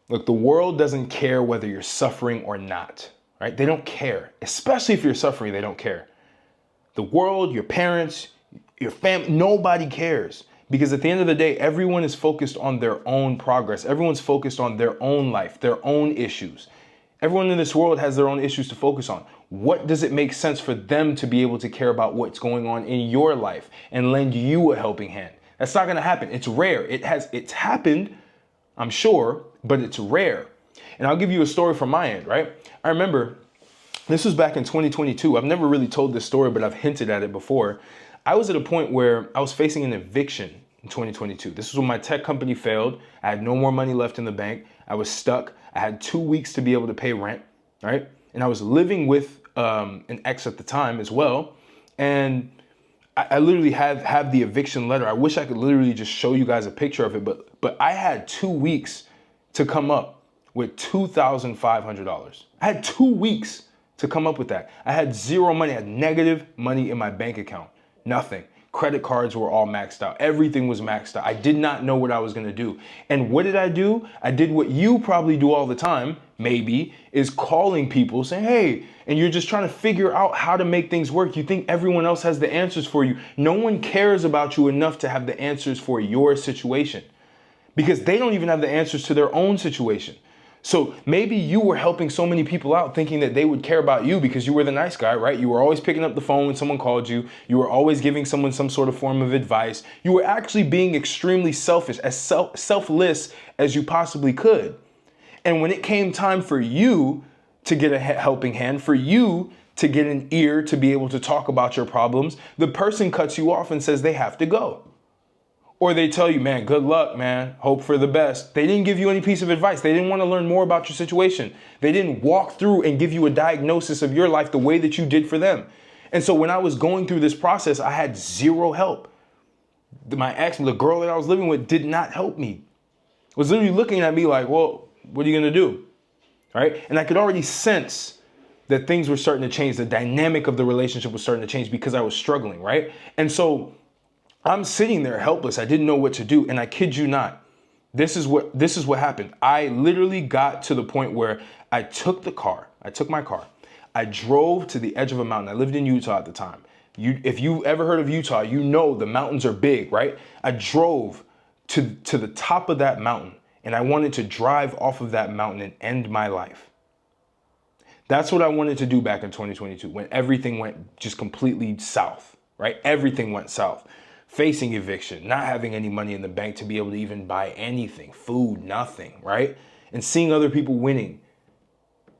Look, the world doesn't care whether you're suffering or not, right? They don't care. Especially if you're suffering, they don't care. The world, your parents, your family, nobody cares. Because at the end of the day, everyone is focused on their own progress. Everyone's focused on their own life, their own issues. Everyone in this world has their own issues to focus on. What does it make sense for them to be able to care about what's going on in your life and lend you a helping hand? That's not going to happen. It's rare. It's happened, I'm sure, but it's rare. And I'll give you a story from my end, right? I remember this was back in 2022. I've never really told this story, but I've hinted at it before. I was at a point where I was facing an eviction in 2022. This was when my tech company failed. I had no more money left in the bank. I was stuck. I had 2 weeks to be able to pay rent, right? And I was living with an ex at the time as well. And I literally have the eviction letter. I wish I could literally just show you guys a picture of it, but I had 2 weeks to come up with $2,500. I had 2 weeks to come up with that. I had zero money. I had negative money in my bank account. Nothing. Credit cards were all maxed out. Everything was maxed out. I did not know what I was going to do. And what did I do? I did what you probably do all the time, maybe, is calling people saying, hey, and you're just trying to figure out how to make things work. You think everyone else has the answers for you. No one cares about you enough to have the answers for your situation because they don't even have the answers to their own situation. So maybe you were helping so many people out thinking that they would care about you because you were the nice guy, right? You were always picking up the phone when someone called you. You were always giving someone some sort of form of advice. You were actually being extremely selfish, as selfless as you possibly could. And when it came time for you to get a helping hand, for you to get an ear to be able to talk about your problems, the person cuts you off and says they have to go. Or they tell you, man, good luck, man. Hope for the best. They didn't give you any piece of advice. They didn't want to learn more about your situation. They didn't walk through and give you a diagnosis of your life the way that you did for them. And so when I was going through this process, I had zero help. My ex, the girl that I was living with, did not help me. Was literally looking at me like, well, what are you going to do? Right? And I could already sense that things were starting to change. The dynamic of the relationship was starting to change because I was struggling, right? And so I'm sitting there helpless. I didn't know what to do. And I kid you not, this is what happened. I literally got to the point where I took my car, I drove to the edge of a mountain. I lived in Utah at the time. If you ever heard of Utah, you know the mountains are big, right? I drove to the top of that mountain and I wanted to drive off of that mountain and end my life. That's what I wanted to do back in 2022 when everything went just completely south, right? Everything went south. Facing eviction, not having any money in the bank to be able to even buy anything, food, nothing, right? And seeing other people winning.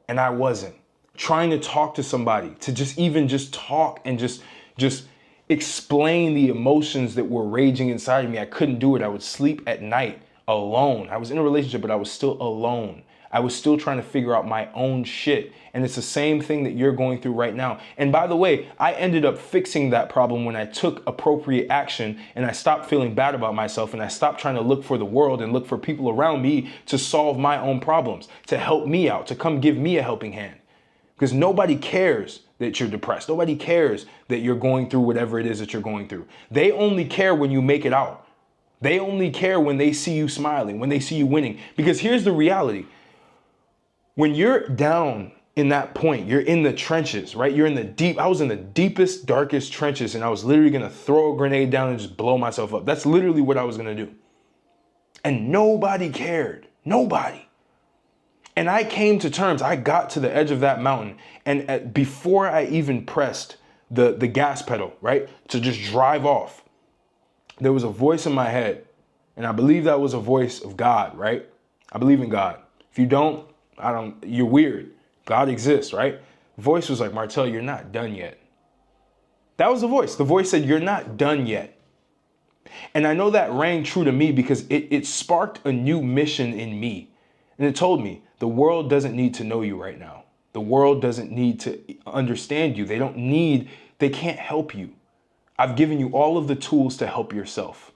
And I wasn't. Trying to talk to somebody, to just talk and just explain the emotions that were raging inside of me. I couldn't do it. I would sleep at night alone. I was in a relationship, but I was still alone. I was still trying to figure out my own shit. And it's the same thing that you're going through right now. And by the way, I ended up fixing that problem when I took appropriate action and I stopped feeling bad about myself and I stopped trying to look for the world and look for people around me to solve my own problems, to help me out, to come give me a helping hand. Because nobody cares that you're depressed. Nobody cares that you're going through whatever it is that you're going through. They only care when you make it out. They only care when they see you smiling, when they see you winning. Because here's the reality. When you're down in that point, you're in the trenches, right? I was in the deepest, darkest trenches and I was literally going to throw a grenade down and just blow myself up. That's literally what I was going to do. And nobody cared. Nobody. And I came to terms. I got to the edge of that mountain. And before I even pressed the gas pedal, right, to just drive off, there was a voice in my head. And I believe that was a voice of God, right? I believe in God. If you don't, you're weird. God exists, right? The voice was like, Martell, you're not done yet. That was the voice. The voice said, you're not done yet. And I know that rang true to me because it sparked a new mission in me. And it told me, the world doesn't need to know you right now. The world doesn't need to understand you. They can't help you. I've given you all of the tools to help yourself.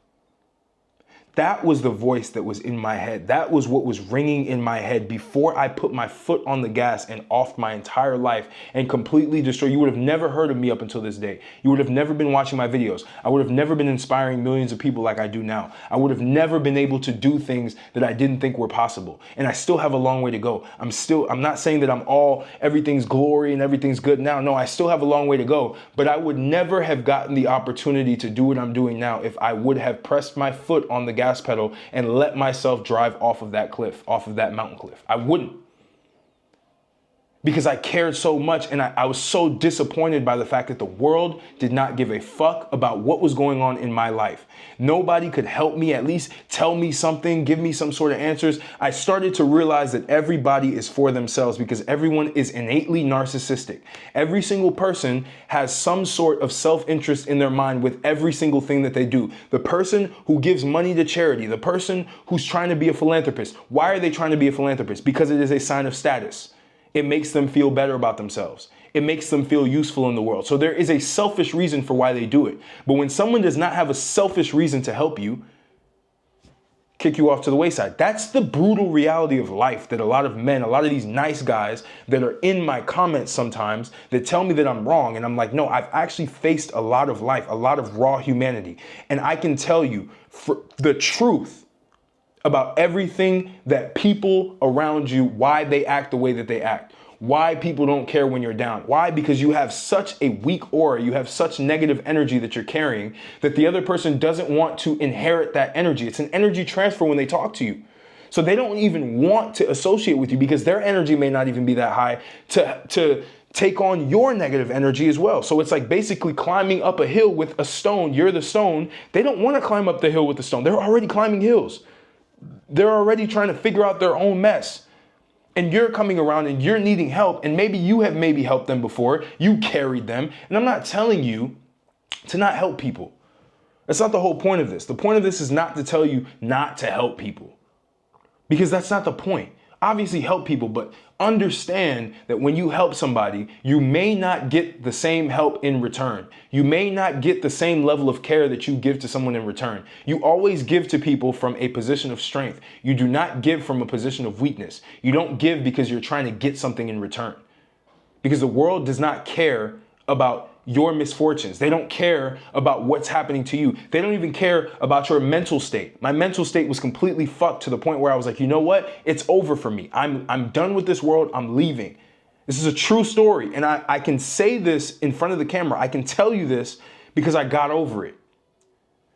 That was the voice that was in my head. That was what was ringing in my head before I put my foot on the gas and offed my entire life and completely destroyed. You would have never heard of me up until this day. You would have never been watching my videos. I would have never been inspiring millions of people like I do now. I would have never been able to do things that I didn't think were possible. And I still have a long way to go. I'm not saying that everything's glory and everything's good now. No, I still have a long way to go, but I would never have gotten the opportunity to do what I'm doing now if I would have pressed my foot on the gas pedal and let myself drive off of that cliff, off of that mountain cliff. I wouldn't. Because I cared so much, and I was so disappointed by the fact that the world did not give a fuck about what was going on in my life. Nobody could help me, at least tell me something, give me some sort of answers. I started to realize that everybody is for themselves because everyone is innately narcissistic. Every single person has some sort of self-interest in their mind with every single thing that they do. The person who gives money to charity, the person who's trying to be a philanthropist. Why are they trying to be a philanthropist? Because it is a sign of status. It makes them feel better about themselves. It makes them feel useful in the world. So there is a selfish reason for why they do it. But when someone does not have a selfish reason to help you, kick you off to the wayside. That's the brutal reality of life that a lot of men, a lot of these nice guys that are in my comments sometimes that tell me that I'm wrong. And I'm like, no, I've actually faced a lot of life, a lot of raw humanity. And I can tell you for the truth about everything that people around you, why they act the way that they act, why people don't care when you're down. Why? Because you have such a weak aura, you have such negative energy that you're carrying that the other person doesn't want to inherit that energy. It's an energy transfer when they talk to you. So they don't even want to associate with you because their energy may not even be that high to take on your negative energy as well. So it's like basically climbing up a hill with a stone. You're the stone. They don't want to climb up the hill with the stone. They're already climbing hills. They're already trying to figure out their own mess. And you're coming around and you're needing help. And maybe you have helped them before. You carried them. And I'm not telling you to not help people. That's not the whole point of this. The point of this is not to tell you not to help people. Because that's not the point. Obviously help people, but understand that when you help somebody, you may not get the same help in return. You may not get the same level of care that you give to someone in return. You always give to people from a position of strength. You do not give from a position of weakness. You don't give because you're trying to get something in return. Because the world does not care about your misfortunes. They don't care about what's happening to you. They don't even care about your mental state. My mental state was completely fucked to the point where I was like, you know what? It's over for me. I'm done with this world. I'm leaving. This is a true story. And I can say this in front of the camera. I can tell you this because I got over it.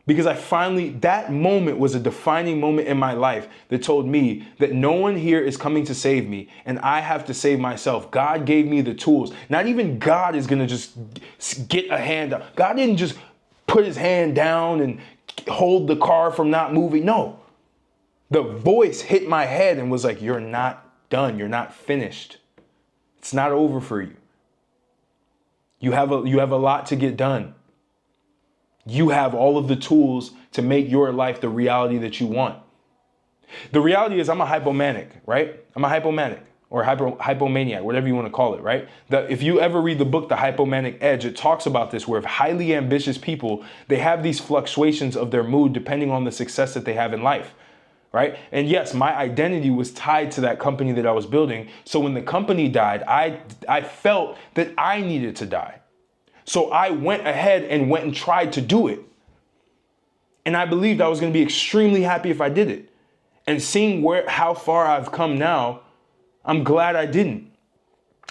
Because that moment was a defining moment in my life that told me that no one here is coming to save me and I have to save myself. God gave me the tools. Not even God is going to just get a hand up. God didn't just put his hand down and hold the car from not moving. No, the voice hit my head and was like, you're not done. You're not finished. It's not over for you. You have a lot to get done. You have all of the tools to make your life the reality that you want. The reality is I'm a hypomanic, right? I'm a hypomanic or hypomaniac, whatever you want to call it, right? If you ever read the book, The Hypomanic Edge, it talks about this where highly ambitious people, they have these fluctuations of their mood depending on the success that they have in life, right? And yes, my identity was tied to that company that I was building. So when the company died, I felt that I needed to die. So I went ahead and went and tried to do it. And I believed I was going to be extremely happy if I did it. And seeing how far I've come now, I'm glad I didn't.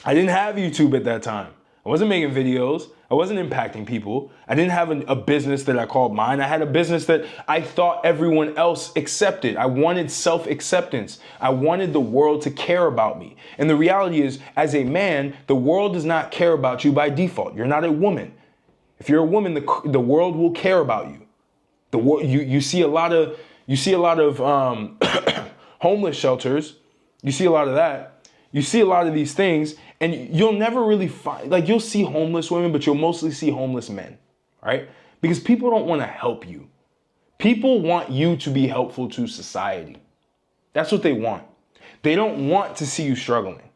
I didn't have YouTube at that time. I wasn't making videos. I wasn't impacting people. I didn't have a business that I called mine. I had a business that I thought everyone else accepted. I wanted self-acceptance. I wanted the world to care about me. And the reality is, as a man, the world does not care about you by default. You're not a woman. If you're a woman, the world will care about you. You see a lot of homeless shelters. You see a lot of that. You see a lot of these things, and you'll never really find, like, you'll see homeless women, but you'll mostly see homeless men, right? Because people don't want to help you. People want you to be helpful to society. That's what they want. They don't want to see you struggling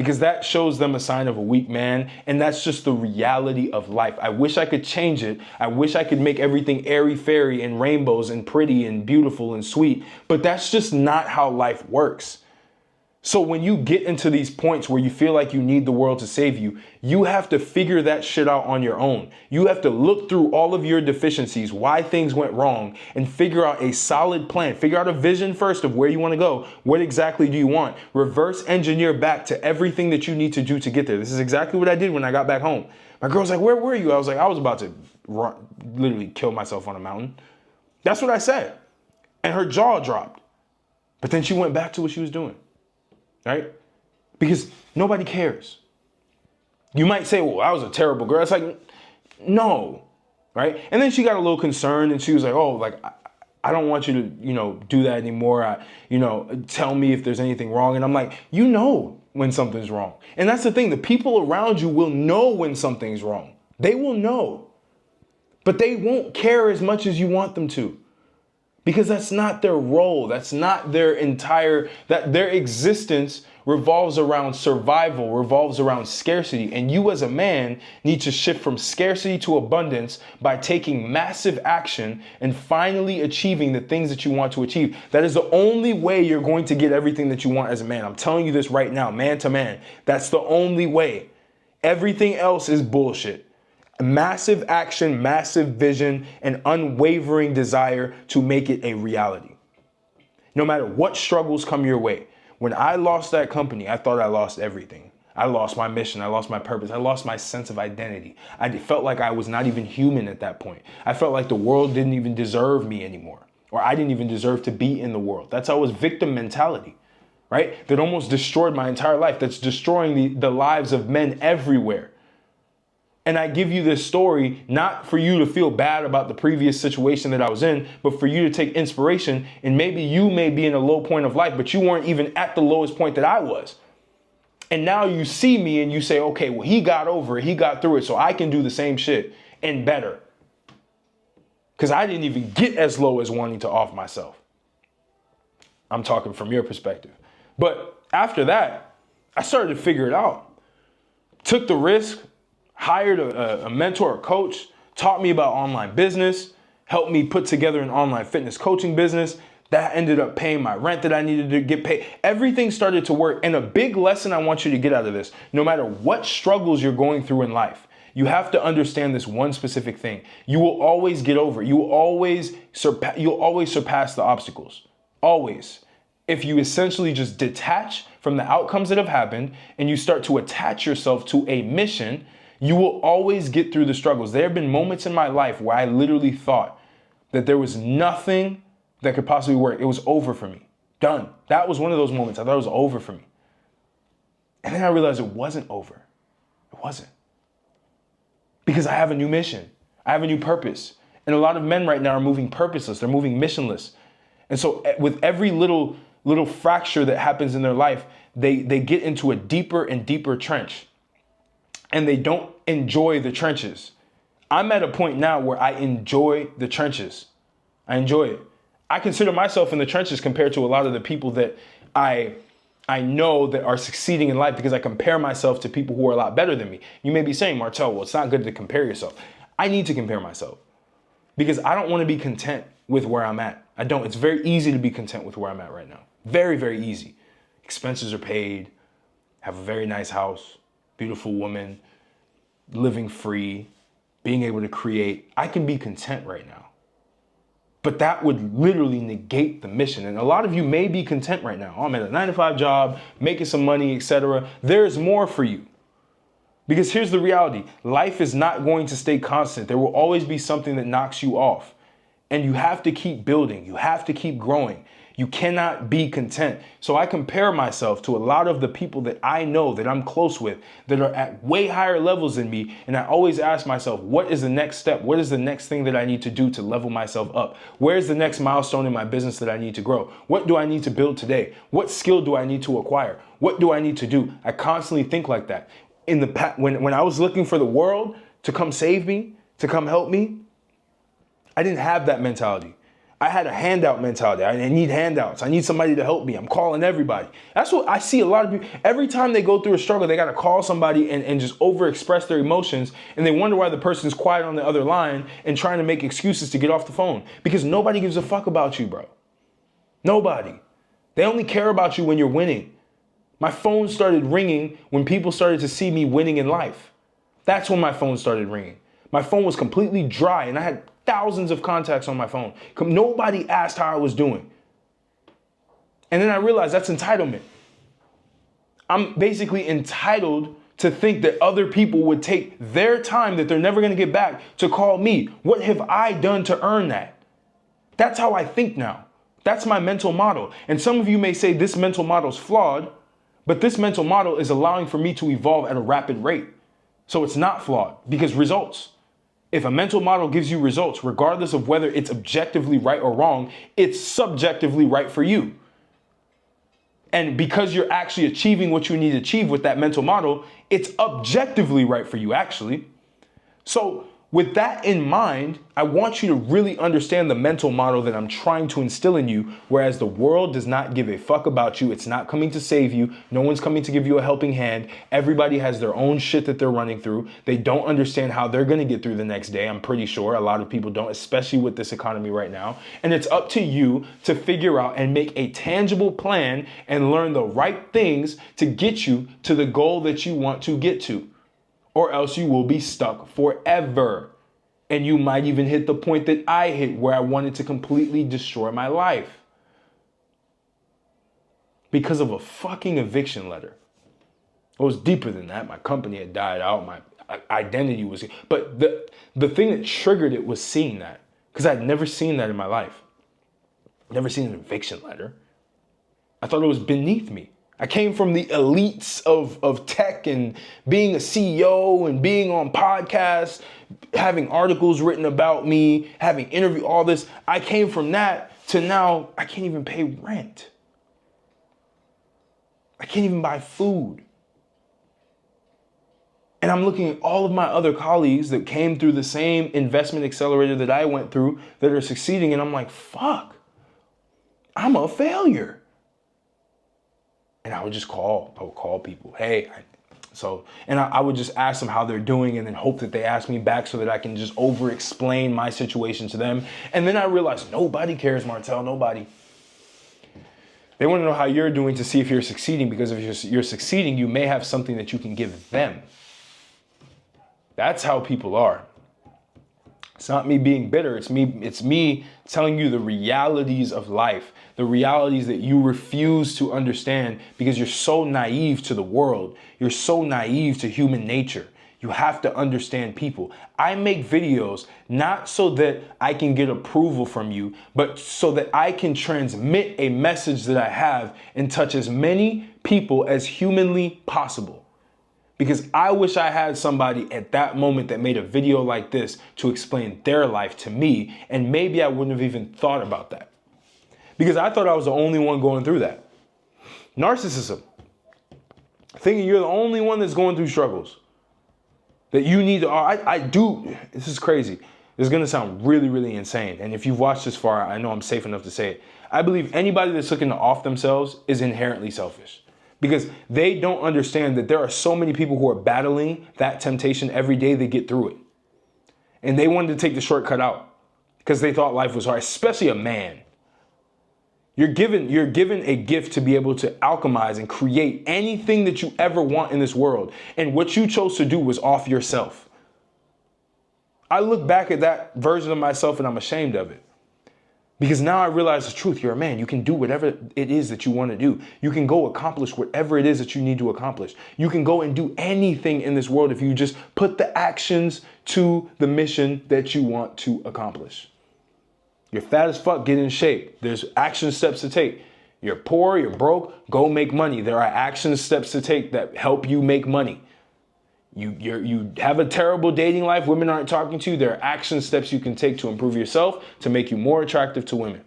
because that shows them a sign of a weak man. And that's just the reality of life. I wish I could change it. I wish I could make everything airy fairy and rainbows and pretty and beautiful and sweet, but that's just not how life works. So when you get into these points where you feel like you need the world to save you, you have to figure that shit out on your own. You have to look through all of your deficiencies, why things went wrong, and figure out a solid plan. Figure out a vision first of where you want to go. What exactly do you want? Reverse engineer back to everything that you need to do to get there. This is exactly what I did when I got back home. My girl's like, where were you? I was like, I was about to literally kill myself on a mountain. That's what I said. And her jaw dropped. But then she went back to what she was doing. Right? Because nobody cares. You might say, well, I was a terrible girl. It's like, no. Right? And then she got a little concerned and she was like, oh, like, I don't want you to, do that anymore. Tell me if there's anything wrong. And I'm like, you know when something's wrong. And that's the thing. The people around you will know when something's wrong. They will know. But they won't care as much as you want them to. Because that's not their role. That's not their their existence revolves around survival, revolves around scarcity. And you as a man need to shift from scarcity to abundance by taking massive action and finally achieving the things that you want to achieve. That is the only way you're going to get everything that you want as a man. I'm telling you this right now, man to man. That's the only way. Everything else is bullshit. Massive action, massive vision, and unwavering desire to make it a reality. No matter what struggles come your way. When I lost that company, I thought I lost everything. I lost my mission. I lost my purpose. I lost my sense of identity. I felt like I was not even human at that point. I felt like the world didn't even deserve me anymore, or I didn't even deserve to be in the world. That's how it was, victim mentality, right? That almost destroyed my entire life. That's destroying the lives of men everywhere. And I give you this story not for you to feel bad about the previous situation that I was in, but for you to take inspiration. And maybe you may be in a low point of life, but you weren't even at the lowest point that I was. And now you see me and you say, okay, well, he got over it. He got through it. So I can do the same shit and better. Because I didn't even get as low as wanting to off myself. I'm talking from your perspective. But after that, I started to figure it out. Took the risk. Hired a mentor, a coach, taught me about online business, helped me put together an online fitness coaching business. That ended up paying my rent that I needed to get paid. Everything started to work. And a big lesson I want you to get out of this, no matter what struggles you're going through in life, you have to understand this one specific thing. You will always get over it. You'll always surpass the obstacles. Always. If you essentially just detach from the outcomes that have happened and you start to attach yourself to a mission, you will always get through the struggles. There have been moments in my life where I literally thought that there was nothing that could possibly work. It was over for me. Done. That was one of those moments. I thought it was over for me. And then I realized it wasn't over. It wasn't. Because I have a new mission. I have a new purpose. And a lot of men right now are moving purposeless. They're moving missionless. And so with every little fracture that happens in their life, they get into a deeper and deeper trench. And they don't enjoy the trenches. I'm at a point now where I enjoy the trenches. I enjoy it. I consider myself in the trenches compared to a lot of the people that I know that are succeeding in life, because I compare myself to people who are a lot better than me. You may be saying, Martel, well, it's not good to compare yourself. I need to compare myself because I don't want to be content with where I'm at. I don't. It's very easy to be content with where I'm at right now. Very, very easy. Expenses are paid, have a very nice house, beautiful woman, living free, being able to create. I can be content right now. But that would literally negate the mission. And a lot of you may be content right now. Oh, I'm at a 9-to-5 job, making some money, etc. There's more for you. Because here's the reality. Life is not going to stay constant. There will always be something that knocks you off. And you have to keep building. You have to keep growing. You cannot be content. So I compare myself to a lot of the people that I know, that I'm close with, that are at way higher levels than me. And I always ask myself, what is the next step? What is the next thing that I need to do to level myself up? Where's the next milestone in my business that I need to grow? What do I need to build today? What skill do I need to acquire? What do I need to do? I constantly think like that. In the past, when I was looking for the world to come save me, to come help me, I didn't have that mentality. I had a handout mentality. I need handouts. I need somebody to help me. I'm calling everybody. That's what I see a lot of people. Every time they go through a struggle, they got to call somebody and just overexpress their emotions. And they wonder why the person's quiet on the other line and trying to make excuses to get off the phone. Because nobody gives a fuck about you, bro. Nobody. They only care about you when you're winning. My phone started ringing when people started to see me winning in life. That's when my phone started ringing. My phone was completely dry and I had thousands of contacts on my phone. Nobody asked how I was doing. And then I realized that's entitlement. I'm basically entitled to think that other people would take their time that they're never going to get back to call me. What have I done to earn that? That's how I think now. That's my mental model. And some of you may say this mental model is flawed, but this mental model is allowing for me to evolve at a rapid rate. So it's not flawed because results. If a mental model gives you results, regardless of whether it's objectively right or wrong, it's subjectively right for you. And because you're actually achieving what you need to achieve with that mental model, it's objectively right for you, actually. So with that in mind, I want you to really understand the mental model that I'm trying to instill in you, whereas the world does not give a fuck about you. It's not coming to save you. No one's coming to give you a helping hand. Everybody has their own shit that they're running through. They don't understand how they're going to get through the next day. I'm pretty sure a lot of people don't, especially with this economy right now. And it's up to you to figure out and make a tangible plan and learn the right things to get you to the goal that you want to get to. Or else you will be stuck forever. And you might even hit the point that I hit where I wanted to completely destroy my life. Because of a fucking eviction letter. It was deeper than that. My company had died out. My identity was... But the thing that triggered it was seeing that. Because I'd never seen that in my life. Never seen an eviction letter. I thought it was beneath me. I came from the elites of tech and being a CEO and being on podcasts, having articles written about me, having interview, all this. I came from that to now I can't even pay rent. I can't even buy food. And I'm looking at all of my other colleagues that came through the same investment accelerator that I went through that are succeeding. And I'm like, fuck, I'm a failure. And I would just call. I would call people. Hey, I would just ask them how they're doing and then hope that they ask me back so that I can just over-explain my situation to them. And then I realized nobody cares, Martel, nobody. They want to know how you're doing to see if you're succeeding, because if you're succeeding, you may have something that you can give them. That's how people are. It's not me being bitter. It's me telling you the realities of life, the realities that you refuse to understand because you're so naive to the world. You're so naive to human nature. You have to understand people. I make videos not so that I can get approval from you, but so that I can transmit a message that I have and touch as many people as humanly possible. Because I wish I had somebody at that moment that made a video like this to explain their life to me, and maybe I wouldn't have even thought about that. Because I thought I was the only one going through that. Narcissism. Thinking you're the only one that's going through struggles. That you need to, I do, this is crazy. This is going to sound really, really insane. And if you've watched this far, I know I'm safe enough to say it. I believe anybody that's looking to off themselves is inherently selfish. Because they don't understand that there are so many people who are battling that temptation every day they get through it. And they wanted to take the shortcut out because they thought life was hard, especially a man. You're given a gift to be able to alchemize and create anything that you ever want in this world. And what you chose to do was off yourself. I look back at that version of myself and I'm ashamed of it. Because now I realize the truth. You're a man. You can do whatever it is that you want to do. You can go accomplish whatever it is that you need to accomplish. You can go and do anything in this world if you just put the actions to the mission that you want to accomplish. You're fat as fuck, get in shape. There's action steps to take. You're poor, you're broke, go make money. There are action steps to take that help you make money. You have a terrible dating life, women aren't talking to you, there are action steps you can take to improve yourself, to make you more attractive to women.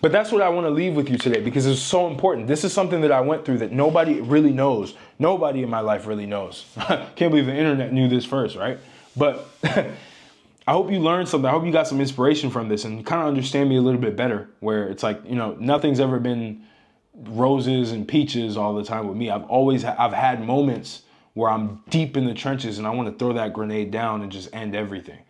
But that's what I want to leave with you today because it's so important. This is something that I went through that nobody really knows. Nobody in my life really knows. Can't believe the internet knew this first, right? But I hope you learned something. I hope you got some inspiration from this and kind of understand me a little bit better, where it's like, nothing's ever been roses and peaches all the time with me. I've had moments where I'm deep in the trenches and I want to throw that grenade down and just end everything.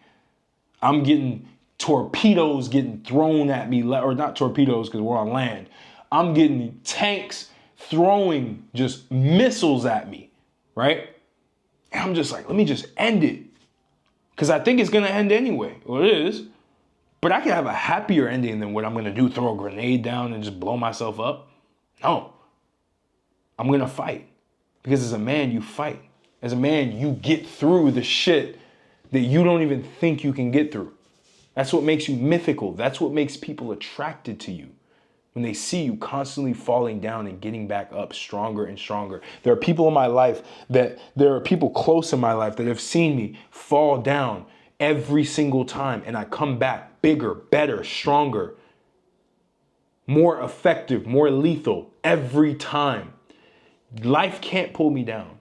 I'm getting torpedoes getting thrown at me, or not torpedoes because we're on land. I'm getting tanks throwing just missiles at me, right? And I'm just like, let me just end it. Because I think it's going to end anyway. Well, it is. But I can have a happier ending than what I'm going to do, throw a grenade down and just blow myself up. No. I'm going to fight. Because as a man, you fight. As a man, you get through the shit that you don't even think you can get through. That's what makes you mythical. That's what makes people attracted to you. When they see you constantly falling down and getting back up stronger and stronger. There are people close in my life that have seen me fall down every single time, and I come back bigger, better, stronger, more effective, more lethal every time. Life can't pull me down.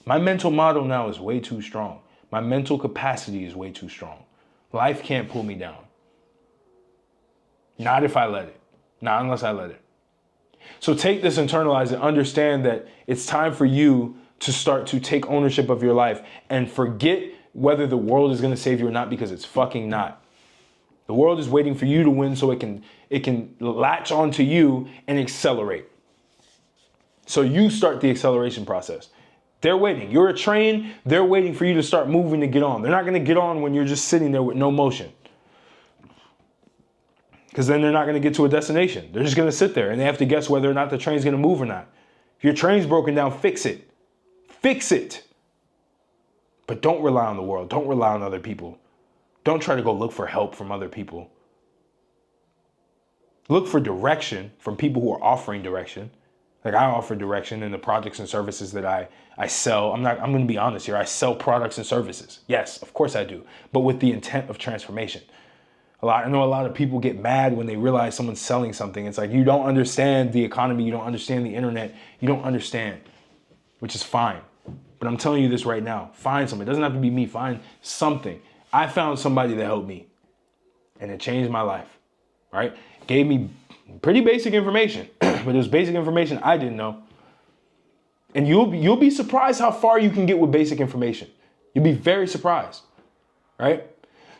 My mental model now is way too strong. My mental capacity is way too strong. Life can't pull me down. Not if I let it. Not unless I let it. So take this, internalize it, understand that it's time for you to start to take ownership of your life and forget whether the world is going to save you or not, because it's fucking not. The world is waiting for you to win so it can latch onto you and accelerate. So you start the acceleration process. They're waiting. You're a train. They're waiting for you to start moving to get on. They're not going to get on when you're just sitting there with no motion. Because then they're not going to get to a destination. They're just going to sit there and they have to guess whether or not the train's going to move or not. If your train's broken down, fix it. Fix it. But don't rely on the world. Don't rely on other people. Don't try to go look for help from other people. Look for direction from people who are offering direction. Like I offer direction in the products and services that I sell. I'm going to be honest here. I sell products and services. Yes, of course I do. But with the intent of transformation. I know a lot of people get mad when they realize someone's selling something. It's like, you don't understand the economy. You don't understand the internet. You don't understand, which is fine. But I'm telling you this right now. Find something. It doesn't have to be me. Find something. I found somebody that helped me and it changed my life, right? Gave me pretty basic information, but it was basic information I didn't know. And you'll be surprised how far you can get with basic information. You'll be very surprised, right?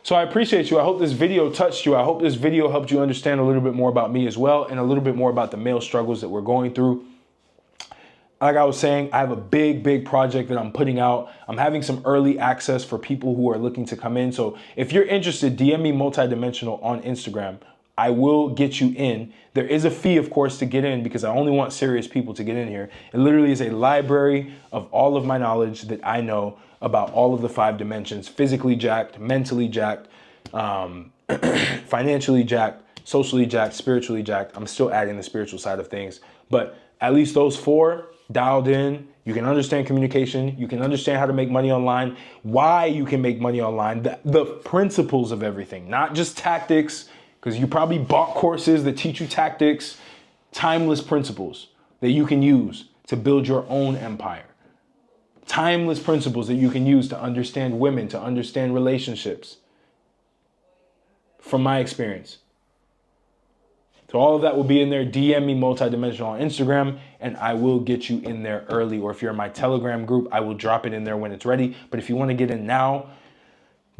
So I appreciate you. I hope this video touched you. I hope this video helped you understand a little bit more about me as well, and a little bit more about the male struggles that we're going through. Like I was saying, I have a big project that I'm putting out. I'm having some early access for people who are looking to come in. So if you're interested, DM me Multidimensional on Instagram. I will get you in. There is a fee, of course, to get in, because I only want serious people to get in here. It literally is a library of all of my knowledge that I know about all of the 5 dimensions: physically jacked, mentally jacked, financially jacked, socially jacked, spiritually jacked. I'm still adding the spiritual side of things, but at least those 4 dialed in. You can understand communication. You can understand how to make money online, why you can make money online, the principles of everything, not just tactics, because you probably bought courses that teach you tactics, timeless principles that you can use to build your own empire. Timeless principles that you can use to understand women, to understand relationships. From my experience. So all of that will be in there. DM me Multidimensional on Instagram and I will get you in there early. Or if you're in my Telegram group, I will drop it in there when it's ready. But if you want to get in now,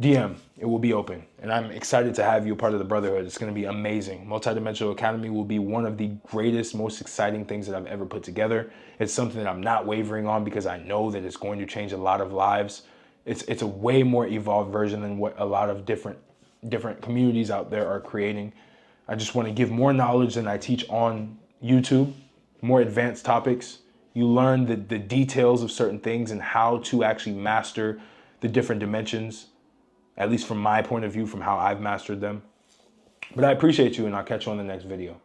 DM, it will be open. And I'm excited to have you a part of the brotherhood. It's going to be amazing. Multidimensional Academy will be one of the greatest, most exciting things that I've ever put together. It's something that I'm not wavering on because I know that it's going to change a lot of lives. It's a way more evolved version than what a lot of different communities out there are creating. I just want to give more knowledge than I teach on YouTube, more advanced topics. You learn the details of certain things and how to actually master the different dimensions, at least from my point of view, from how I've mastered them. But I appreciate you, and I'll catch you on the next video.